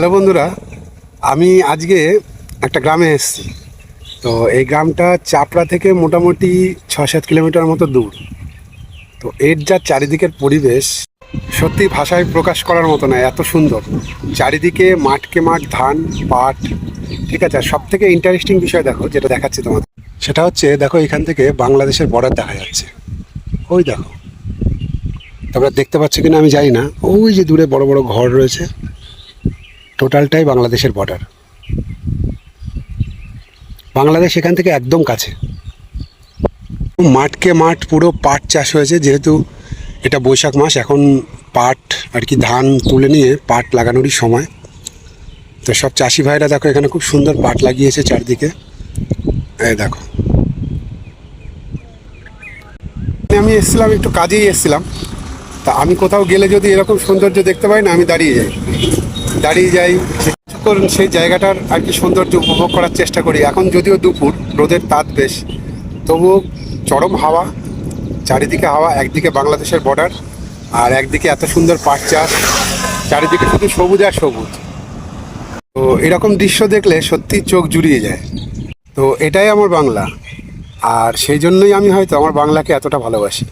Hello বন্ধুরা, আমি আজকে একটা গ্রামে এসেছি। তো এই গ্রামটা চাপড়া থেকে মোটামুটি 6-7 কিলোমিটার মতো দূর। তো এর যা চারিদিকের পরিবেশ সত্যি ভাষায় প্রকাশ করার মতো নয়, এত সুন্দর। চারিদিকে মাঠকে মাঠ, ধান, পাট। ঠিক আছে, আর সব থেকে ইন্টারেস্টিং বিষয় দেখো, যেটা দেখাচ্ছি তোমাদের, সেটা হচ্ছে দেখো এখান থেকে বাংলাদেশের বর্ডার দেখা যাচ্ছে। ওই দেখো, তোমরা দেখতে পাচ্ছ কিনা আমি জানি না, ওই যে দূরে বড় বড় ঘর রয়েছে, টোটালটাই বাংলাদেশের বর্ডার। বাংলাদেশ এখান থেকে একদম কাছে। মাঠকে মাঠ পুরো পাট চাষ হয়েছে, যেহেতু এটা বৈশাখ মাস, এখন পাট আর কি ধান তুলে নিয়ে পাট লাগানোরই সময়। তো সব চাষি ভাইরা দেখো এখানে খুব সুন্দর পাট লাগিয়েছে চারদিকে। এই দেখো, আমি এসেছিলাম একটু কাজেই এসেছিলাম। তা আমি কোথাও গেলে যদি এরকম সৌন্দর্য দেখতে পাই না, আমি দাঁড়িয়ে যাই কিছুক্ষণ সেই জায়গাটার আর কি সৌন্দর্য উপভোগ করার চেষ্টা করি। এখন যদিও দুপুর, রোদের তাপ বেশ, তবুও চরম হাওয়া, চারিদিকে হাওয়া, একদিকে বাংলাদেশের বর্ডার আর একদিকে এত সুন্দর পাট চাষ, চারিদিকে শুধু সবুজ আর সবুজ। তো এরকম দৃশ্য দেখলে সত্যি চোখ জুড়িয়ে যায়। তো এটাই আমার বাংলা, আর সেই জন্যই আমি হয়তো আমার বাংলাকে এতটা ভালোবাসি।